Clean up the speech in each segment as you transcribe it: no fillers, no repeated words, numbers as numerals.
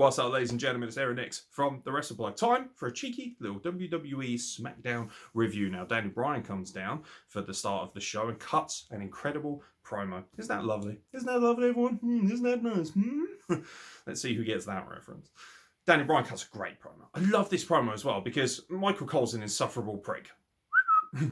What's up, ladies and gentlemen? It's Aeron from the Wrestle Blog. Time for a cheeky little WWE Smackdown review. Now, Bryan comes down for the start of the show and cuts an incredible promo. Isn't that lovely? Isn't that lovely, everyone? Isn't that nice? Let's see who gets that reference. Bryan cuts a great promo. I love this promo as well because Michael Cole's an insufferable prick.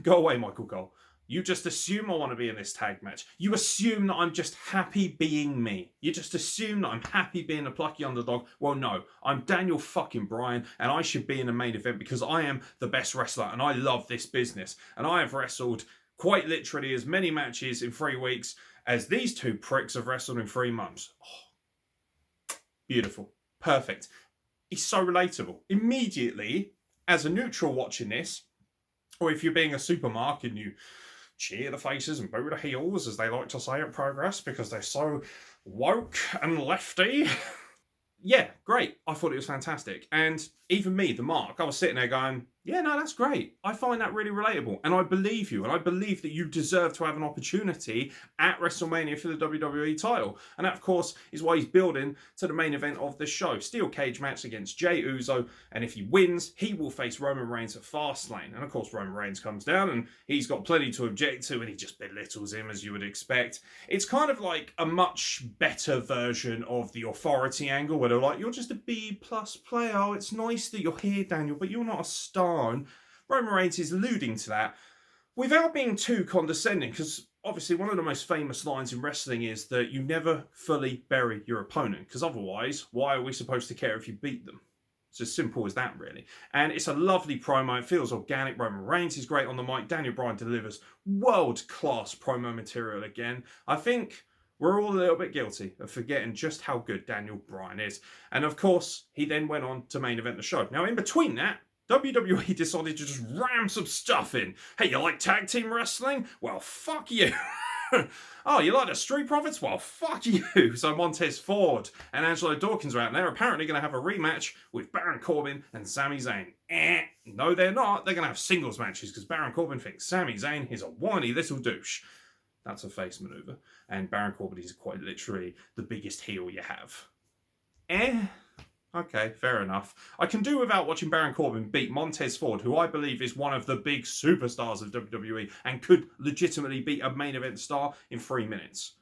Go away, Michael Cole. You just assume I want to be in this tag match. You assume that I'm just happy being me. You just assume that I'm happy being a plucky underdog. Well, no. I'm Daniel fucking Bryan, and I should be in the main event because I am the best wrestler, and I love this business. And I have wrestled quite literally as many matches in 3 weeks as these two pricks have wrestled in 3 months. Oh, beautiful. Perfect. He's so relatable. Immediately, as a neutral watching this, or if you're being a supermark and you cheer the faces and boo the heels, as they like to say at Progress, because they're so woke and lefty. Yeah, great. I thought it was fantastic. And even me, the mark, I was sitting there going, yeah, no, that's great. I find that really relatable. And I believe you. And I believe that you deserve to have an opportunity at WrestleMania for the WWE title. And that, of course, is why he's building to the main event of the show. Steel cage match against Jey Uso. And if he wins, he will face Roman Reigns at Fastlane. And, of course, Roman Reigns comes down and he's got plenty to object to. And he just belittles him, as you would expect. It's kind of like a much better version of the authority angle, where they're like, you're just a B-plus player. Oh, it's nice that you're here, Daniel, but you're not a star. And Roman Reigns is alluding to that without being too condescending, because obviously one of the most famous lines in wrestling is that you never fully bury your opponent, because otherwise, why are we supposed to care if you beat them? It's as simple as that, really. And it's a lovely promo. It feels organic. Roman Reigns is great on the mic. Daniel Bryan delivers world-class promo material again. I think we're all a little bit guilty of forgetting just how good Daniel Bryan is. And of course, he then went on to main event the show. Now, in between that, WWE decided to just ram some stuff in. Hey, you like tag team wrestling? Well, fuck you. Oh, you like the Street Profits? Well, fuck you. So Montez Ford and Angelo Dawkins are out there, apparently going to have a rematch with Baron Corbin and Sami Zayn. No, they're not. They're going to have singles matches because Baron Corbin thinks Sami Zayn is a whiny little douche. That's a face maneuver. And Baron Corbin is quite literally the biggest heel you have. Okay, fair enough. I can do without watching Baron Corbin beat Montez Ford, who I believe is one of the big superstars of WWE and could legitimately beat a main event star in 3 minutes.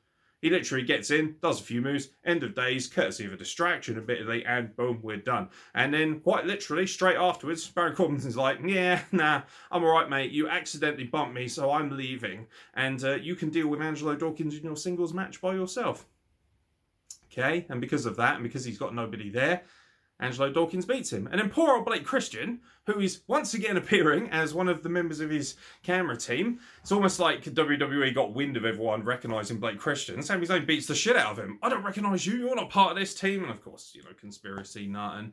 He literally gets in, does a few moves, end of days, courtesy of a distraction admittedly, and boom, we're done. And then, quite literally, straight afterwards, Baron Corbin's like, yeah, nah, I'm alright, mate. You accidentally bumped me, so I'm leaving. And you can deal with Angelo Dawkins in your singles match by yourself. Okay, and because of that, and because he's got nobody there, Angelo Dawkins beats him. And then poor old Blake Christian, who is once again appearing as one of the members of his camera team. It's almost like WWE got wind of everyone recognising Blake Christian. Sami Zayn beats the shit out of him. I don't recognise you, you're not part of this team. And of course, you know, conspiracy nut. And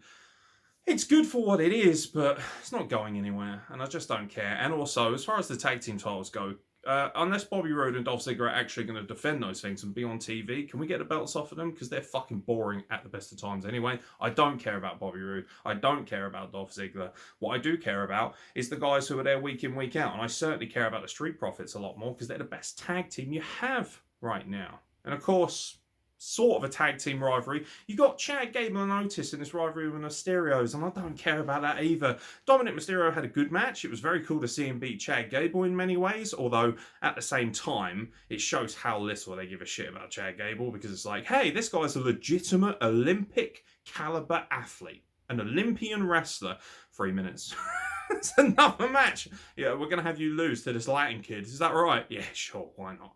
it's good for what it is, but it's not going anywhere. And I just don't care. And also, as far as the tag team titles go, unless Bobby Roode and Dolph Ziggler are actually going to defend those things and be on TV, can we get the belts off of them? Because they're fucking boring at the best of times anyway. I don't care about Bobby Roode. I don't care about Dolph Ziggler. What I do care about is the guys who are there week in, week out. And I certainly care about the Street Profits a lot more because they're the best tag team you have right now. And of course, sort of a tag team rivalry. You got Chad Gable and Otis in this rivalry with the Mysterios, and I don't care about that either. Dominic Mysterio had a good match. It was very cool to see him beat Chad Gable in many ways, although at the same time, it shows how little they give a shit about Chad Gable, because it's like, hey, this guy's a legitimate Olympic caliber athlete, an Olympian wrestler. 3 minutes. It's another match. Yeah, we're going to have you lose to this Latin kid. Is that right? Yeah, sure, why not?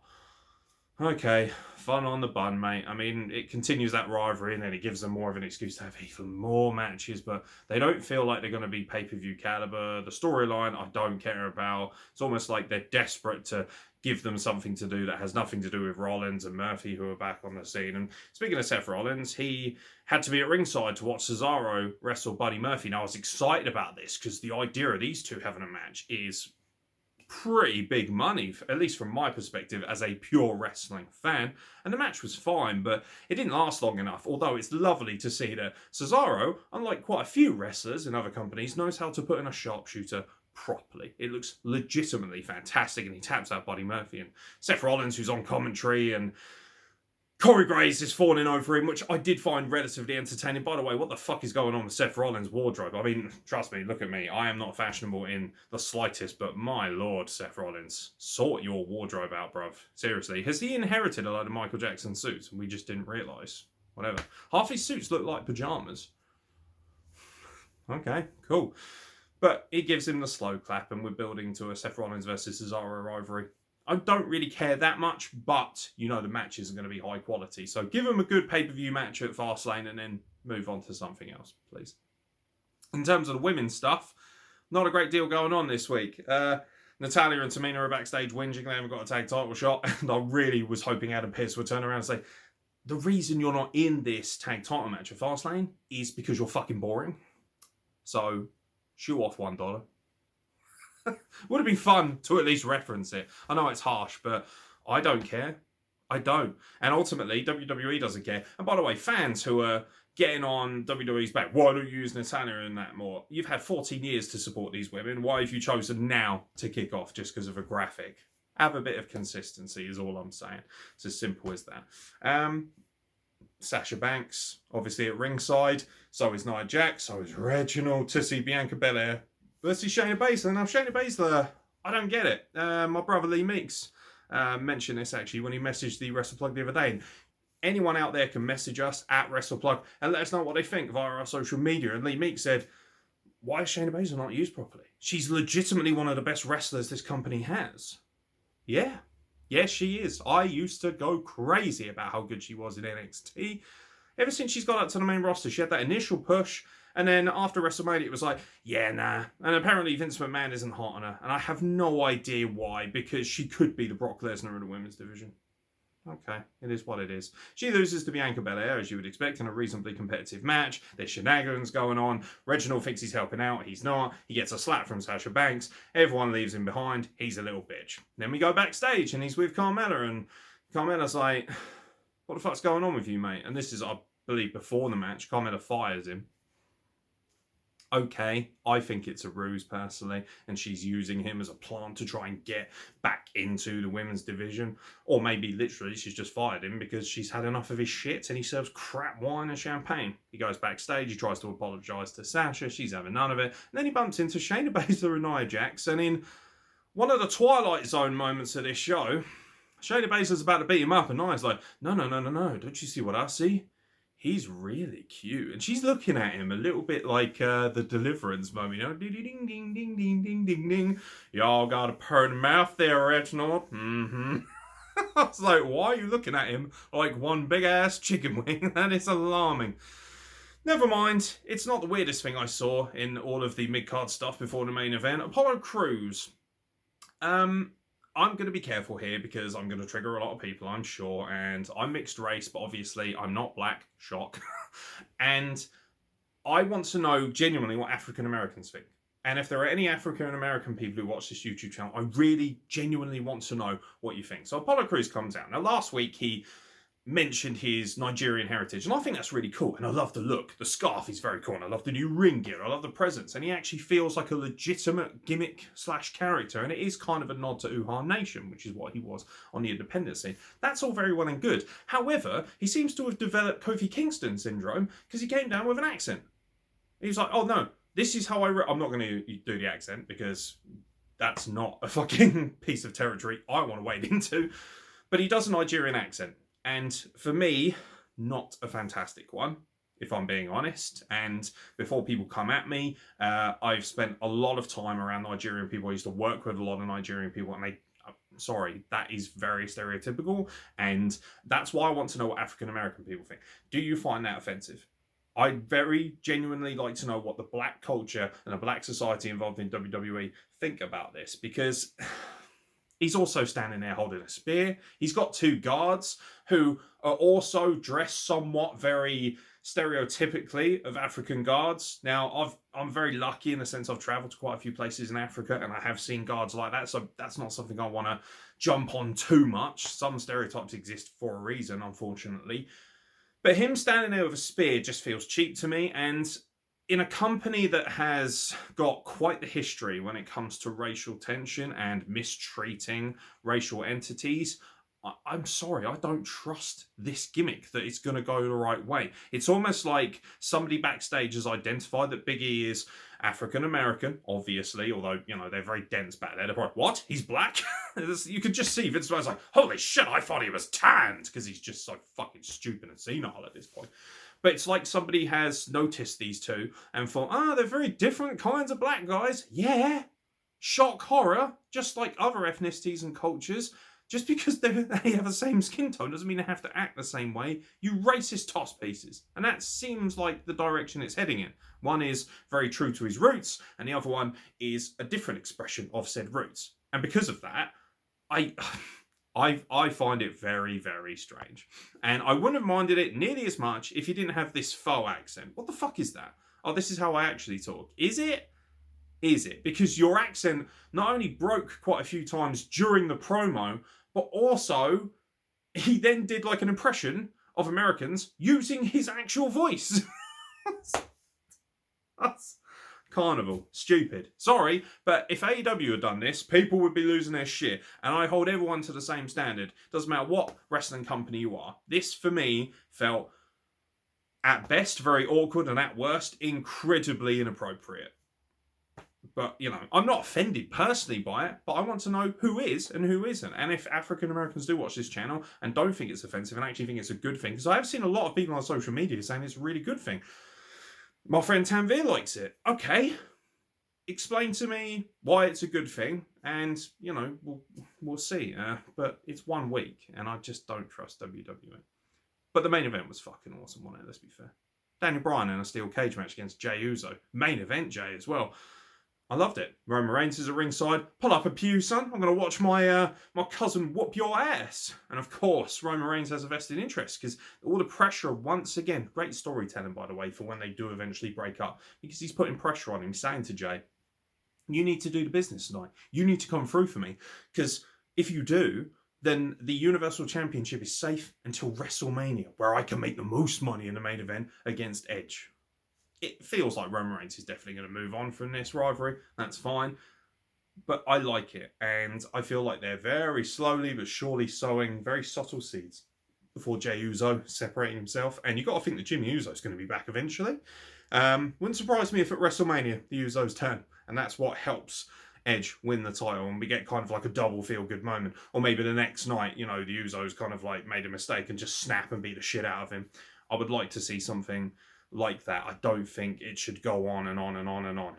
Okay, fun on the bun, mate. I mean, it continues that rivalry and then it gives them more of an excuse to have even more matches, but they don't feel like they're going to be pay-per-view caliber. The storyline, I don't care about. It's almost like they're desperate to give them something to do that has nothing to do with Rollins and Murphy, who are back on the scene. And speaking of Seth Rollins, he had to be at ringside to watch Cesaro wrestle Buddy Murphy. Now, I was excited about this because the idea of these two having a match is pretty big money, at least from my perspective as a pure wrestling fan. And the match was fine, but it didn't last long enough, although it's lovely to see that Cesaro, unlike quite a few wrestlers in other companies, knows how to put in a sharpshooter properly. It looks legitimately fantastic, and he taps out Buddy Murphy. And Seth Rollins, who's on commentary, and Corey Graves is fawning over him, which I did find relatively entertaining. By the way, what the fuck is going on with Seth Rollins' wardrobe? I mean, trust me, look at me. I am not fashionable in the slightest, but my lord, Seth Rollins, sort your wardrobe out, bruv. Seriously. Has he inherited a load of Michael Jackson suits and we just didn't realise? Whatever. Half his suits look like pyjamas. Okay, cool. But it gives him the slow clap, and we're building to a Seth Rollins versus Cesaro rivalry. I don't really care that much, but you know the matches are going to be high quality. So give them a good pay-per-view match at Fastlane and then move on to something else, please. In terms of the women's stuff, not a great deal going on this week. Natalya and Tamina are backstage whinging they haven't got a tag title shot. And I really was hoping Adam Pearce would turn around and say, the reason you're not in this tag title match at Fastlane is because you're fucking boring. So, shoo off $1. Would have been fun to at least reference it. I know it's harsh, but I don't care. I don't. And ultimately, WWE doesn't care. And by the way, fans who are getting on WWE's back, why don't you use Natalya in that more? You've had 14 years to support these women. Why have you chosen now to kick off just because of a graphic? Have a bit of consistency is all I'm saying. It's as simple as that. Sasha Banks, obviously at ringside. So is Nia Jax. So is Reginald. To see Bianca Belair versus Shayna Baszler. Now, Shayna Baszler, I don't get it. My brother Lee Meeks mentioned this actually when he messaged the WrestlePlug the other day. Anyone out there can message us at WrestlePlug and let us know what they think via our social media. And Lee Meeks said, why is Shayna Baszler not used properly? She's legitimately one of the best wrestlers this company has. Yeah. Yes, she is. I used to go crazy about how good she was in NXT. Ever since she's got up to the main roster, she had that initial push. And then after WrestleMania, it was like, yeah, nah. And apparently Vince McMahon isn't hot on her. And I have no idea why, because she could be the Brock Lesnar of the women's division. Okay, it is what it is. She loses to Bianca Belair, as you would expect, in a reasonably competitive match. There's shenanigans going on. Reginald thinks he's helping out. He's not. He gets a slap from Sasha Banks. Everyone leaves him behind. He's a little bitch. Then we go backstage, and he's with Carmella. And Carmella's like, what the fuck's going on with you, mate? And this is, I believe, before the match. Carmella fires him. Okay, I think it's a ruse personally, and she's using him as a plant to try and get back into the women's division. Or maybe literally she's just fired him because she's had enough of his shit and he serves crap wine and champagne. He goes backstage, he tries to apologise to Sasha, she's having none of it. And then he bumps into Shayna Baszler and Nia Jax, and in one of the Twilight Zone moments of this show, Shayna Baszler's about to beat him up and Nia's like, no, don't you see what I see? He's really cute. And she's looking at him a little bit like the Deliverance moment. You know, ding, ding, ding, ding, ding, ding, ding, ding. Y'all got a purty mouth there, Reginald. Mm-hmm. I was like, why are you looking at him like one big-ass chicken wing? That is alarming. Never mind. It's not the weirdest thing I saw in all of the mid-card stuff before the main event. Apollo Crews. I'm going to be careful here because I'm going to trigger a lot of people, I'm sure. And I'm mixed race, but obviously I'm not black. Shock. And I want to know genuinely what African Americans think. And if there are any African American people who watch this YouTube channel, I really genuinely want to know what you think. So Apollo Crews comes out. Now, last week he mentioned his Nigerian heritage, and I think that's really cool, and I love the look. The scarf is very cool, and I love the new ring gear, I love the presence, and he actually feels like a legitimate gimmick / character, and it is kind of a nod to Uhaa Nation, which is what he was on the independent scene. That's all very well and good. However, he seems to have developed Kofi Kingston syndrome, because he came down with an accent. He was like, oh no, this is how I'm not going to do the accent, because that's not a fucking piece of territory I want to wade into, but he does a Nigerian accent. And for me, not a fantastic one, if I'm being honest. And before people come at me, I've spent a lot of time around Nigerian people. I used to work with a lot of Nigerian people, and sorry, that is very stereotypical. And that's why I want to know what African American people think. Do you find that offensive? I'd very genuinely like to know what the black culture and the black society involved in WWE think about this, because he's also standing there holding a spear. He's got two guards who are also dressed somewhat very stereotypically of African guards. Now, I'm very lucky in the sense I've travelled to quite a few places in Africa and I have seen guards like that, so that's not something I want to jump on too much. Some stereotypes exist for a reason, unfortunately. But him standing there with a spear just feels cheap to me, and in a company that has got quite the history when it comes to racial tension and mistreating racial entities, I'm sorry, I don't trust this gimmick that it's going to go the right way. It's almost like somebody backstage has identified that Big E is African American, obviously, although, you know, they're very dense back there. They're like, what? He's black? You could just see Vince McMahon's like, holy shit, I thought he was tanned, because he's just so fucking stupid and senile at this point. But it's like somebody has noticed these two and thought, they're very different kinds of black guys. Yeah. Shock horror, just like other ethnicities and cultures. Just because they have the same skin tone doesn't mean they have to act the same way. You racist toss pieces. And that seems like the direction it's heading in. One is very true to his roots, and the other one is a different expression of said roots. And because of that, I find it very, very strange. And I wouldn't have minded it nearly as much if you didn't have this faux accent. What the fuck is that? Oh, this is how I actually talk. Is it? Is it? Because your accent not only broke quite a few times during the promo, but also he then did like an impression of Americans using his actual voice. That's carnival. Stupid. Sorry, but if AEW had done this, people would be losing their shit. And I hold everyone to the same standard. Doesn't matter what wrestling company you are. This, for me, felt at best very awkward and at worst incredibly inappropriate. But, you know, I'm not offended personally by it, but I want to know who is and who isn't. And if African Americans do watch this channel and don't think it's offensive and actually think it's a good thing, because I have seen a lot of people on social media saying it's a really good thing. My friend Tanvir likes it. Okay, explain to me why it's a good thing, and, you know, we'll see. But it's 1 week, and I just don't trust WWE. But the main event was fucking awesome, wasn't it? Let's be fair. Daniel Bryan in a steel cage match against Jey Uso. Main event Jey as well. I loved it. Roman Reigns is at ringside. Pull up a pew, son. I'm going to watch my cousin whoop your ass. And of course, Roman Reigns has a vested interest because all the pressure, once again, great storytelling, by the way, for when they do eventually break up. Because he's putting pressure on him, saying to Jey, you need to do the business tonight. You need to come through for me. Because if you do, then the Universal Championship is safe until WrestleMania, where I can make the most money in the main event against Edge. It feels like Roman Reigns is definitely going to move on from this rivalry. That's fine. But I like it. And I feel like they're very slowly but surely sowing very subtle seeds before Jey Uso separating himself. And you've got to think that Jimmy Uso is going to be back eventually. Wouldn't surprise me if at WrestleMania the Usos turn. And that's what helps Edge win the title. And we get kind of like a double feel-good moment. Or maybe the next night, you know, the Usos kind of like made a mistake and just snap and beat the shit out of him. I would like to see something like that. I don't think it should go on and on and on and on,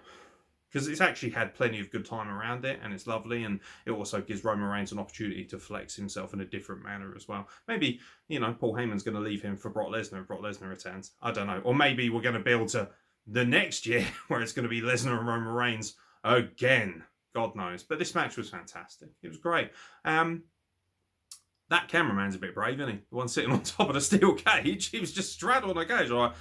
because it's actually had plenty of good time around it and it's lovely, and it also gives Roman Reigns an opportunity to flex himself in a different manner as well. Maybe, you know, Paul Heyman's going to leave him for Brock Lesnar if Brock Lesnar returns. I don't know. Or maybe we're going to build to the next year where it's going to be Lesnar and Roman Reigns again. God knows. But this match was fantastic. It was great. That cameraman's a bit brave, isn't he? The one sitting on top of the steel cage. He was just straddled on a cage. I'm like,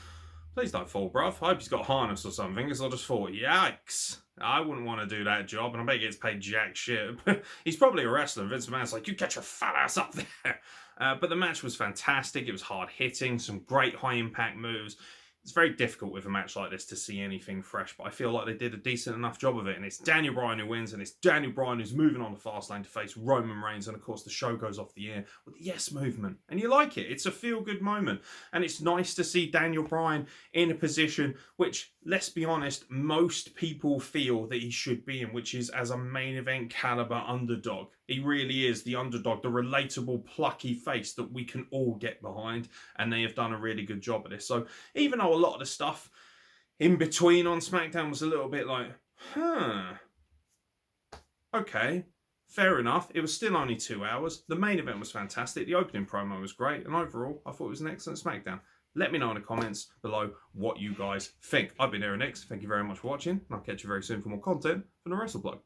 please don't fall, bruv. I hope he's got a harness or something, because I just thought, yikes. I wouldn't want to do that job, and I bet he gets paid jack shit. He's probably a wrestler. Vince McMahon's like, you get your fat ass up there. But the match was fantastic. It was hard-hitting, some great high-impact moves. It's very difficult with a match like this to see anything fresh, but I feel like they did a decent enough job of it. And it's Daniel Bryan who wins, and it's Daniel Bryan who's moving on the fast lane to face Roman Reigns. And of course, the show goes off the air with the yes movement. And you like it. It's a feel-good moment. And it's nice to see Daniel Bryan in a position which, let's be honest, most people feel that he should be in, which is as a main event caliber underdog. He really is the underdog, the relatable, plucky face that we can all get behind. And they have done a really good job of this. So even though a lot of the stuff in between on SmackDown was a little bit like, okay, fair enough. It was still only 2 hours. The main event was fantastic. The opening promo was great. And overall, I thought it was an excellent SmackDown. Let me know in the comments below what you guys think. I've been Aeron. Thank you very much for watching. And I'll catch you very soon for more content from the Wrestle Blog.